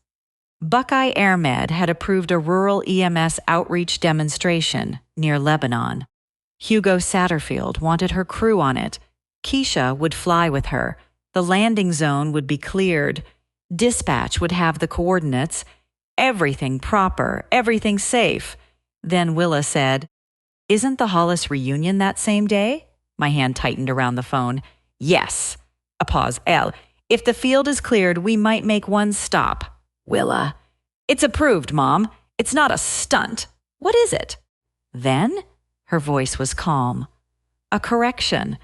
Buckeye AirMed had approved a rural EMS outreach demonstration near Lebanon. Hugo Satterfield wanted her crew on it. Keisha would fly with her. The landing zone would be cleared. Dispatch would have the coordinates. Everything proper, everything safe. Then Willa said, "Isn't the Hollis reunion that same day?" My hand tightened around the phone. "Yes." A pause. "L, if the field is cleared, we might make one stop." "Willa." "It's approved, Mom. It's not a stunt. What is it?" Then her voice was calm. A correction.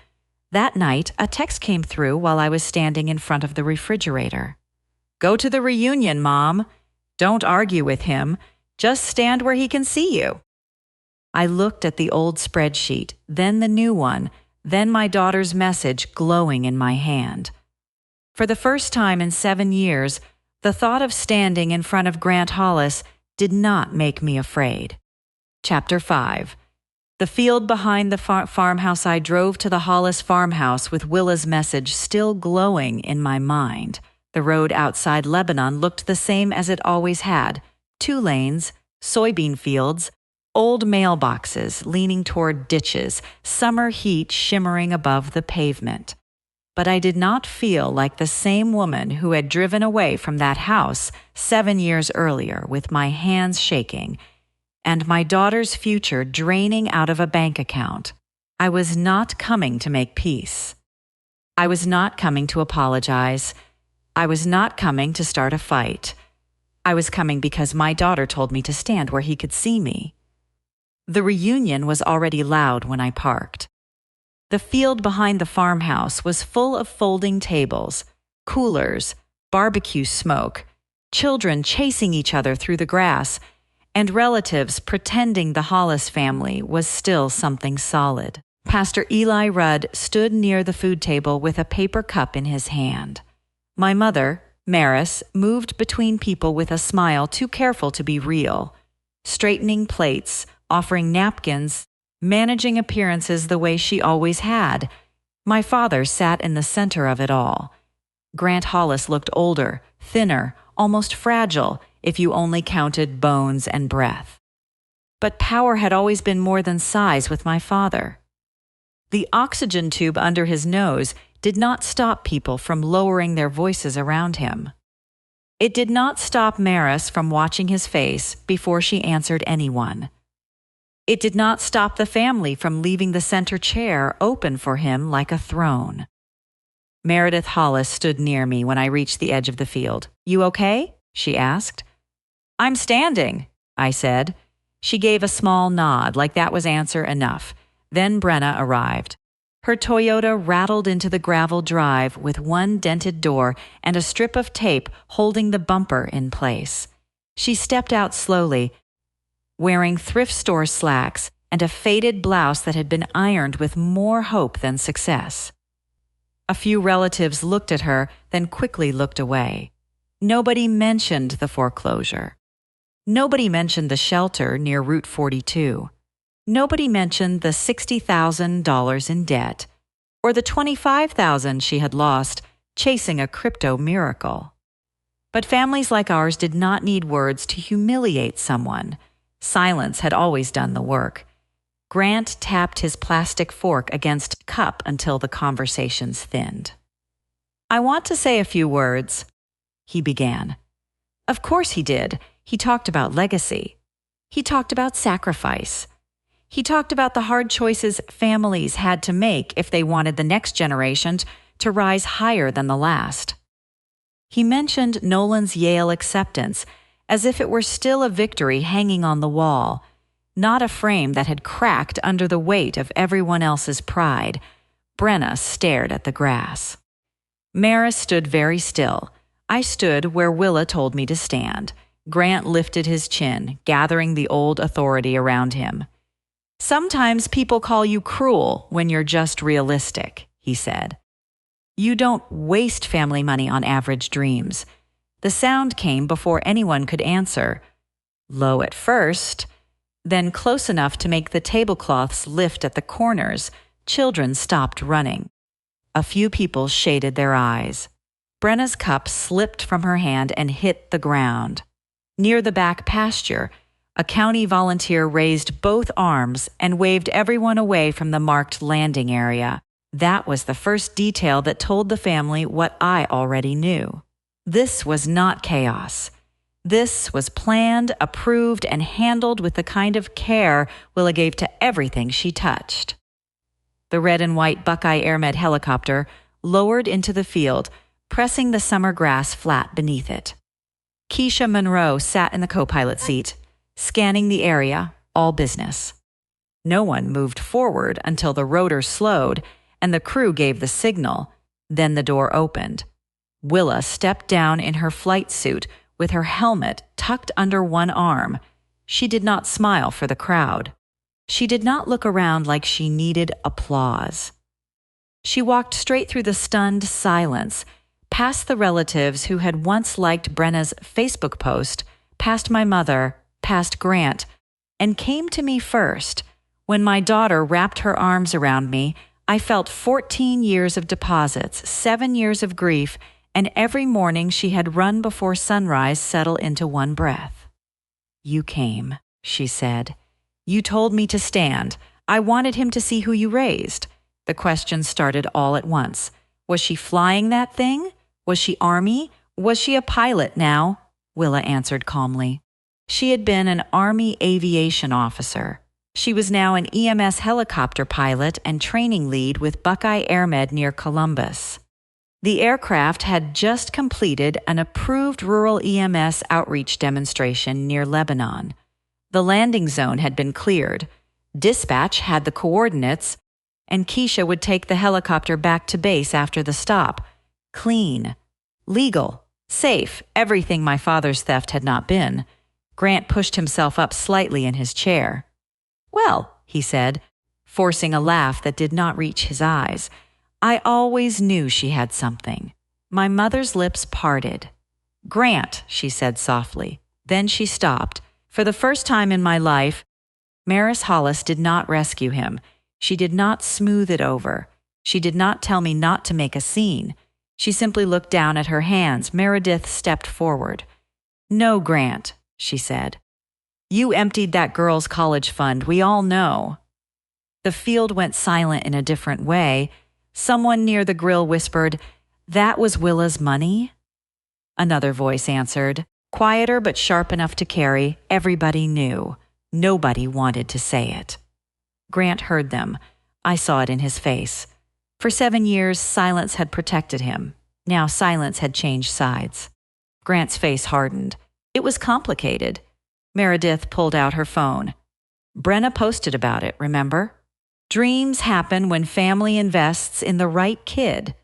That night, a text came through while I was standing in front of the refrigerator. "Go to the reunion, Mom. Don't argue with him. Just stand where he can see you." I looked at the old spreadsheet, then the new one, then my daughter's message glowing in my hand. For the first time in 7 years, the thought of standing in front of Grant Hollis did not make me afraid. Chapter 5. The field behind the farmhouse. I drove to the Hollis farmhouse with Willa's message still glowing in my mind. The road outside Lebanon looked the same as it always had. 2 lanes, soybean fields, old mailboxes leaning toward ditches, summer heat shimmering above the pavement. But I did not feel like the same woman who had driven away from that house 7 years earlier with my hands shaking and my daughter's future draining out of a bank account. I was not coming to make peace. I was not coming to apologize. I was not coming to start a fight. I was coming because my daughter told me to stand where he could see me. The reunion was already loud when I parked. The field behind the farmhouse was full of folding tables, coolers, barbecue smoke, children chasing each other through the grass, and relatives pretending the Hollis family was still something solid. Pastor Eli Rudd stood near the food table with a paper cup in his hand. My mother, Maris, moved between people with a smile too careful to be real, straightening plates, offering napkins, managing appearances the way she always had. My father sat in the center of it all. Grant Hollis looked older, thinner, almost fragile, if you only counted bones and breath. But power had always been more than size with my father. The oxygen tube under his nose did not stop people from lowering their voices around him. It did not stop Maris from watching his face before she answered anyone. It did not stop the family from leaving the center chair open for him like a throne. Meredith Hollis stood near me when I reached the edge of the field. "You okay?" she asked. "I'm standing," I said. She gave a small nod, like that was answer enough. Then Brenna arrived. Her Toyota rattled into the gravel drive with one dented door and a strip of tape holding the bumper in place. She stepped out slowly, wearing thrift store slacks and a faded blouse that had been ironed with more hope than success. A few relatives looked at her, then quickly looked away. Nobody mentioned the foreclosure. Nobody mentioned the shelter near Route 42. Nobody mentioned the $60,000 in debt or the $25,000 she had lost chasing a crypto miracle. But families like ours did not need words to humiliate someone. Silence had always done the work. Grant tapped his plastic fork against a cup until the conversations thinned. "I want to say a few words," he began. Of course he did. He talked about legacy. He talked about sacrifice. He talked about the hard choices families had to make if they wanted the next generation to rise higher than the last. He mentioned Nolan's Yale acceptance as if it were still a victory hanging on the wall, not a frame that had cracked under the weight of everyone else's pride. Brenna stared at the grass. Maris stood very still. I stood where Willa told me to stand. Grant lifted his chin, gathering the old authority around him. "Sometimes people call you cruel when you're just realistic," he said. "You don't waste family money on average dreams." The sound came before anyone could answer. Low at first, then close enough to make the tablecloths lift at the corners. Children stopped running. A few people shaded their eyes. Brenna's cup slipped from her hand and hit the ground. Near the back pasture, a county volunteer raised both arms and waved everyone away from the marked landing area. That was the first detail that told the family what I already knew. This was not chaos. This was planned, approved, and handled with the kind of care Willa gave to everything she touched. The red and white Buckeye AirMed helicopter lowered into the field, pressing the summer grass flat beneath it. Keisha Monroe sat in the co-pilot seat, scanning the area, all business. No one moved forward until the rotor slowed and the crew gave the signal. Then the door opened. Willa stepped down in her flight suit with her helmet tucked under one arm. She did not smile for the crowd. She did not look around like she needed applause. She walked straight through the stunned silence, past the relatives who had once liked Brenna's Facebook post, past my mother, past Grant, and came to me first. When my daughter wrapped her arms around me, I felt 14 years of deposits, 7 years of grief, and every morning she had run before sunrise settle into one breath. "You came," she said. "You told me to stand. I wanted him to see who you raised." The questions started all at once. Was she flying that thing? Was she Army? Was she a pilot now? Willa answered calmly. She had been an Army aviation officer. She was now an EMS helicopter pilot and training lead with Buckeye AirMed near Columbus. The aircraft had just completed an approved rural EMS outreach demonstration near Lebanon. The landing zone had been cleared. Dispatch had the coordinates, and Keisha would take the helicopter back to base after the stop. Clean, legal, safe, everything my father's theft had not been. Grant pushed himself up slightly in his chair. "Well," he said, forcing a laugh that did not reach his eyes, "I always knew she had something." My mother's lips parted. "Grant," she said softly. Then she stopped. For the first time in my life, Maris Hollis did not rescue him. She did not smooth it over. She did not tell me not to make a scene. She simply looked down at her hands. Meredith stepped forward. "No, Grant," she said. "You emptied that girl's college fund. We all know." The field went silent in a different way. Someone near the grill whispered, "That was Willa's money?" Another voice answered, quieter but sharp enough to carry. Everybody knew. Nobody wanted to say it. Grant heard them. I saw it in his face. For 7 years, silence had protected him. Now silence had changed sides. Grant's face hardened. It was complicated. Meredith pulled out her phone. "Brenna posted about it, remember? Dreams happen when family invests in the right kid."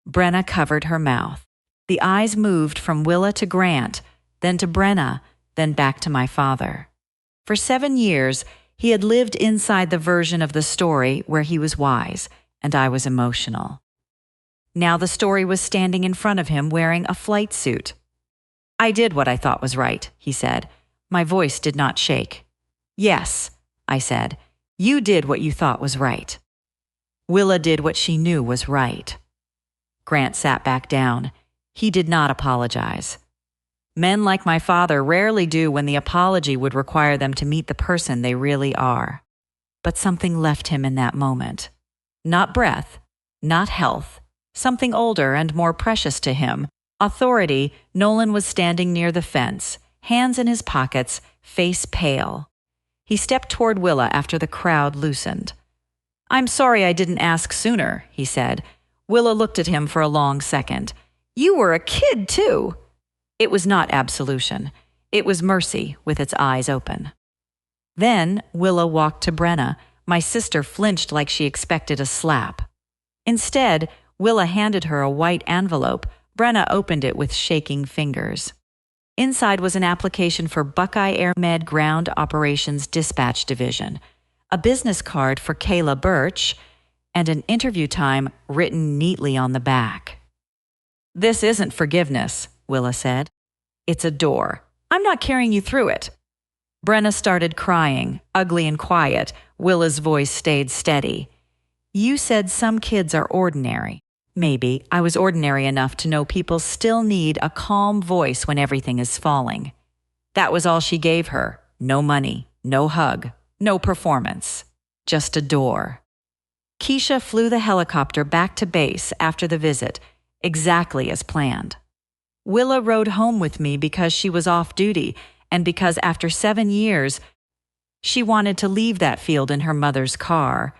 Brenna covered her mouth. The eyes moved from Willa to Grant, then to Brenna, then back to my father. For 7 years, he had lived inside the version of the story where he was wise, and I was emotional. Now the story was standing in front of him wearing a flight suit. "I did what I thought was right," he said. My voice did not shake. "Yes," I said, "you did what you thought was right." Willa did what she knew was right. Grant sat back down. He did not apologize. Men like my father rarely do when the apology would require them to meet the person they really are. But something left him in that moment. Not breath, not health, something older and more precious to him. Authority. Nolan was standing near the fence, hands in his pockets, face pale. He stepped toward Willa after the crowd loosened. "I'm sorry I didn't ask sooner," he said. Willa looked at him for a long second. "You were a kid, too." It was not absolution. It was mercy with its eyes open. Then Willa walked to Brenna. My sister flinched like she expected a slap. Instead, Willa handed her a white envelope. Brenna opened it with shaking fingers. Inside was an application for Buckeye Air Med Ground Operations Dispatch Division, a business card for Kayla Birch, and an interview time written neatly on the back. "This isn't forgiveness," Willa said. "It's a door. I'm not carrying you through it." Brenna started crying, ugly and quiet. Willa's voice stayed steady. "You said some kids are ordinary. Maybe I was ordinary enough to know people still need a calm voice when everything is falling." That was all she gave her. No money, no hug, no performance. Just a door. Keisha flew the helicopter back to base after the visit, exactly as planned. Willa rode home with me because she was off duty and because after 7 years, she wanted to leave that field in her mother's car.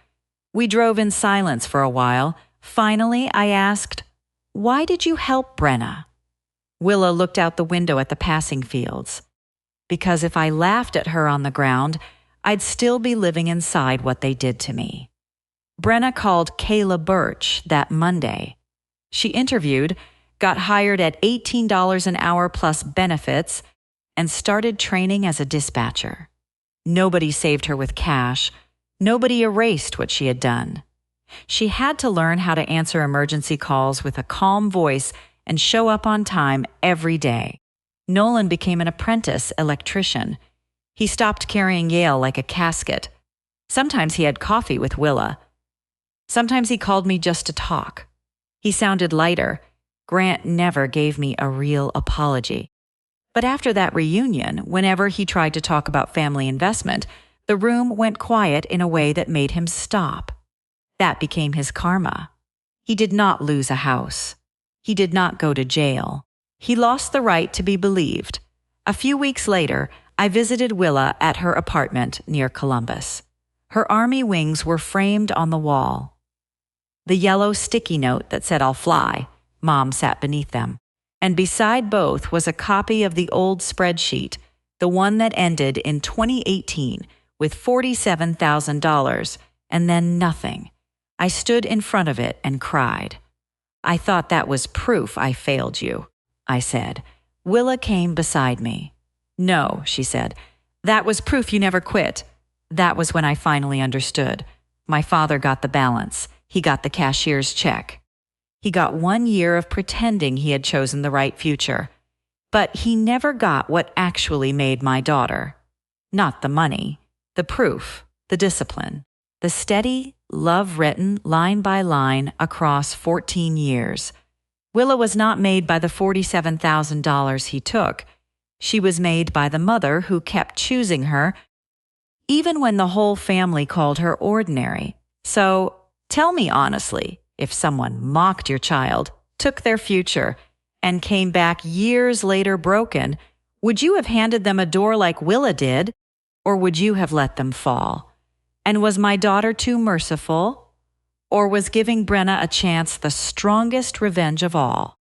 We drove in silence for a while. Finally, I asked, "Why did you help Brenna?" Willa looked out the window at the passing fields. "Because if I laughed at her on the ground, I'd still be living inside what they did to me." Brenna called Kayla Birch that Monday. She interviewed, got hired at $18 an hour plus benefits, and started training as a dispatcher. Nobody saved her with cash. Nobody erased what she had done. She had to learn how to answer emergency calls with a calm voice and show up on time every day. Nolan became an apprentice electrician. He stopped carrying Yale like a casket. Sometimes he had coffee with Willa. Sometimes he called me just to talk. He sounded lighter. Grant never gave me a real apology. But after that reunion, whenever he tried to talk about family investment, the room went quiet in a way that made him stop. That became his karma. He did not lose a house. He did not go to jail. He lost the right to be believed. A few weeks later, I visited Willa at her apartment near Columbus. Her army wings were framed on the wall. The yellow sticky note that said "I'll fly," Mom sat beneath them. And beside both was a copy of the old spreadsheet, the one that ended in 2018 with $47,000, and then nothing. I stood in front of it and cried. "I thought that was proof I failed you," I said. Willa came beside me. "No," she said. "That was proof you never quit." That was when I finally understood. My father got the balance. He got the cashier's check. He got 1 year of pretending he had chosen the right future. But he never got what actually made my daughter. Not the money, the proof, the discipline, the steady, love-written line by line across 14 years. Willa was not made by the $47,000 he took. She was made by the mother who kept choosing her, even when the whole family called her ordinary. So, tell me honestly, if someone mocked your child, took their future, and came back years later broken, would you have handed them a door like Willa did, or would you have let them fall? And was my daughter too merciful? Or was giving Brenna a chance the strongest revenge of all?